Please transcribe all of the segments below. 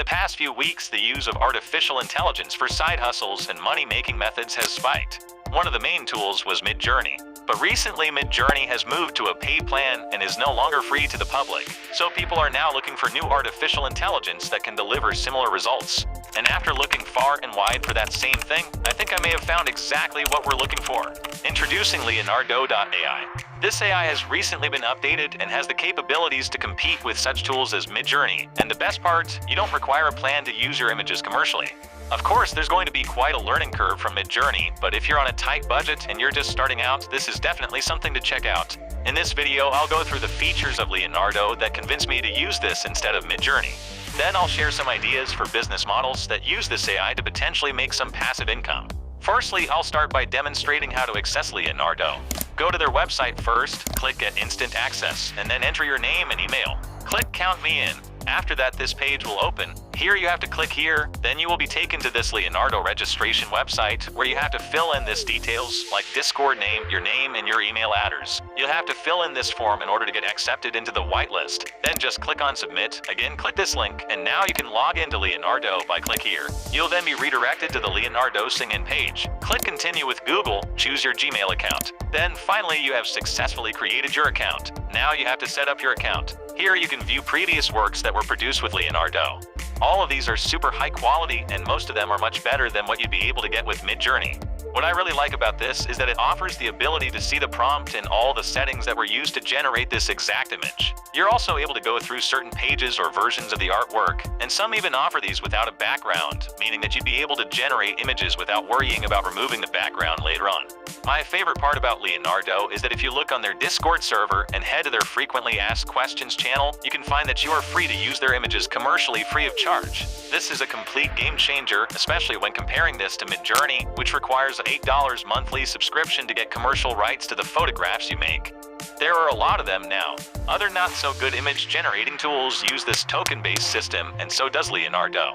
the past few weeks, the use of artificial intelligence for side hustles and money-making methods has spiked. One of the main tools was Midjourney. But recently, Midjourney has moved to a paid plan and is no longer free to the public. So people are now looking for new artificial intelligence that can deliver similar results. And after looking far and wide for that same thing, I think I may have found exactly what we're looking for. Introducing Leonardo AI. This AI has recently been updated and has the capabilities to compete with such tools as Midjourney. And the best part, you don't require a plan to use your images commercially. Of course, there's going to be quite a learning curve from Midjourney, but if you're on a tight budget and you're just starting out, this is definitely something to check out. In this video, I'll go through the features of Leonardo that convinced me to use this instead of Midjourney. Then I'll share some ideas for business models that use this AI to potentially make some passive income. Firstly, I'll start by demonstrating how to access Leonardo. Go to their website first, click Get Instant Access, and then enter your name and email. Click Count Me In. After that, this page will open. Here you have to click here, then you will be taken to this Leonardo registration website where you have to fill in this details like Discord name, your name, and your email address. You'll have to fill in this form in order to get accepted into the whitelist. Then just click on Submit. Again, click this link, and now you can log into Leonardo by click here. You'll then be redirected to the Leonardo sign-in page. Click Continue with Google, choose your Gmail account. Then finally, you have successfully created your account. Now you have to set up your account. Here you can view previous works that were produced with Leonardo. All of these are super high quality, and most of them are much better than what you'd be able to get with Midjourney. What I really like about this is that it offers the ability to see the prompt and all the settings that were used to generate this exact image. You're also able to go through certain pages or versions of the artwork, and some even offer these without a background, meaning that you'd be able to generate images without worrying about removing the background later on. My favorite part about Leonardo is that if you look on their Discord server and head to their frequently asked questions channel, you can find that you are free to use their images commercially free of charge. This is a complete game changer, especially when comparing this to Midjourney, which requires an $8 monthly subscription to get commercial rights to the photographs you make. There are a lot of them now. Other not-so-good image generating tools use this token-based system, and so does Leonardo.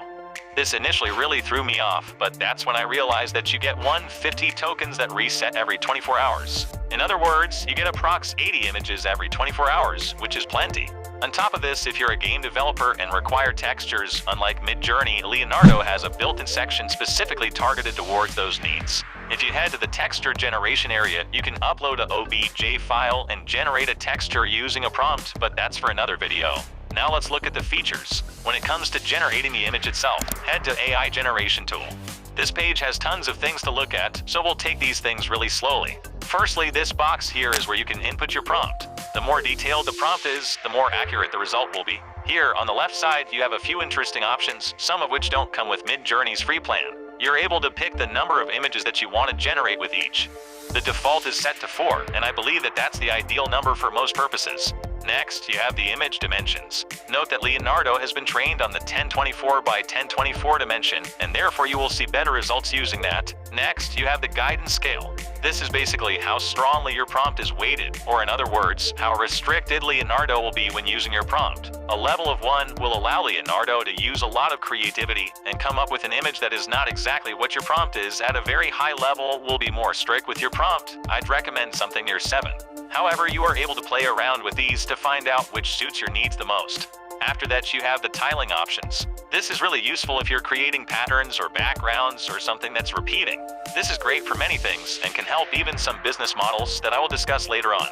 This initially really threw me off, but that's when I realized that you get 150 tokens that reset every 24 hours. In other words, you get approx 80 images every 24 hours, which is plenty. On top of this, if you're a game developer and require textures, unlike Midjourney, Leonardo has a built-in section specifically targeted towards those needs. If you head to the texture generation area, you can upload a OBJ file and generate a texture using a prompt, but that's for another video. Now let's look at the features. When it comes to generating the image itself, head to AI Generation Tool. This page has tons of things to look at, so we'll take these things really slowly. Firstly, this box here is where you can input your prompt. The more detailed the prompt is, the more accurate the result will be. Here, on the left side, you have a few interesting options, some of which don't come with Midjourney's free plan. You're able to pick the number of images that you want to generate with each. The default is set to 4, and I believe that that's the ideal number for most purposes. Next, you have the image dimensions. Note that Leonardo has been trained on the 1024 by 1024 dimension, and therefore you will see better results using that. Next, you have the guidance scale. This is basically how strongly your prompt is weighted, or in other words, how restricted Leonardo will be when using your prompt. A level of 1 will allow Leonardo to use a lot of creativity and come up with an image that is not exactly what your prompt is. At a very high level, will be more strict with your prompt. I'd recommend something near 7. However, you are able to play around with these to find out which suits your needs the most. After that, you have the tiling options. This is really useful if you're creating patterns or backgrounds or something that's repeating. This is great for many things and can help even some business models that I will discuss later on.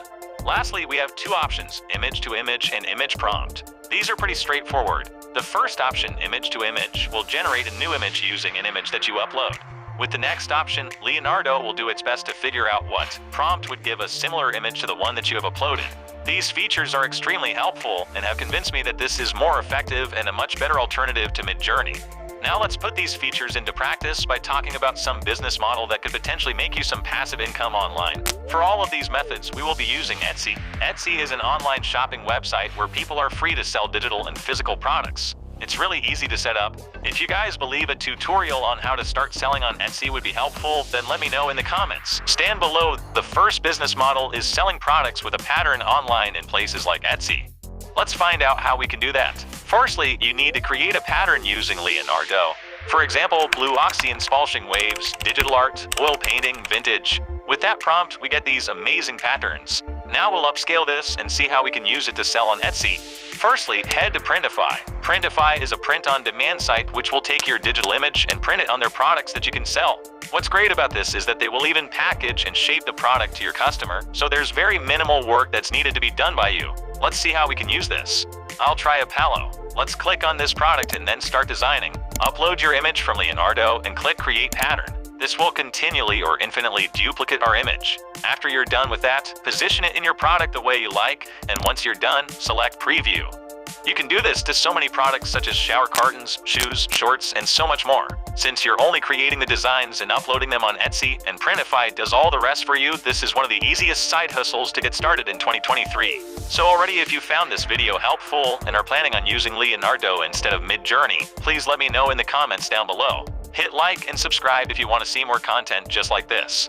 Lastly, we have two options, image to image and image prompt. These are pretty straightforward. The first option, image to image, will generate a new image using an image that you upload. With the next option, Leonardo will do its best to figure out what prompt would give a similar image to the one that you have uploaded. These features are extremely helpful and have convinced me that this is more effective and a much better alternative to Midjourney. Now let's put these features into practice by talking about some business model that could potentially make you some passive income online. For all of these methods, we will be using Etsy. Etsy is an online shopping website where people are free to sell digital and physical products. It's really easy to set up. If you guys believe a tutorial on how to start selling on Etsy would be helpful, then let me know in the comments. Stand below. The first business model is selling products with a pattern online in places like Etsy. Let's find out how we can do that. Firstly, you need to create a pattern using Leonardo. For example, blue oxy and spalching waves, digital art, oil painting, vintage. With that prompt, we get these amazing patterns. Now we'll upscale this and see how we can use it to sell on Etsy. Firstly, head to Printify. Printify is a print-on-demand site which will take your digital image and print it on their products that you can sell. What's great about this is that they will even package and shape the product to your customer, so there's very minimal work that's needed to be done by you. Let's see how we can use this. I'll try a palo. Let's click on this product and then start designing. Upload your image from Leonardo and click Create Pattern. This will continually or infinitely duplicate our image. After you're done with that, position it in your product the way you like, and once you're done, select Preview. You can do this to so many products such as shower cartons, shoes, shorts, and so much more. Since you're only creating the designs and uploading them on Etsy, and Printify does all the rest for you, this is one of the easiest side hustles to get started in 2023. So already, if you found this video helpful and are planning on using Leonardo instead of Midjourney, please let me know in the comments down below. Hit like and subscribe if you want to see more content just like this.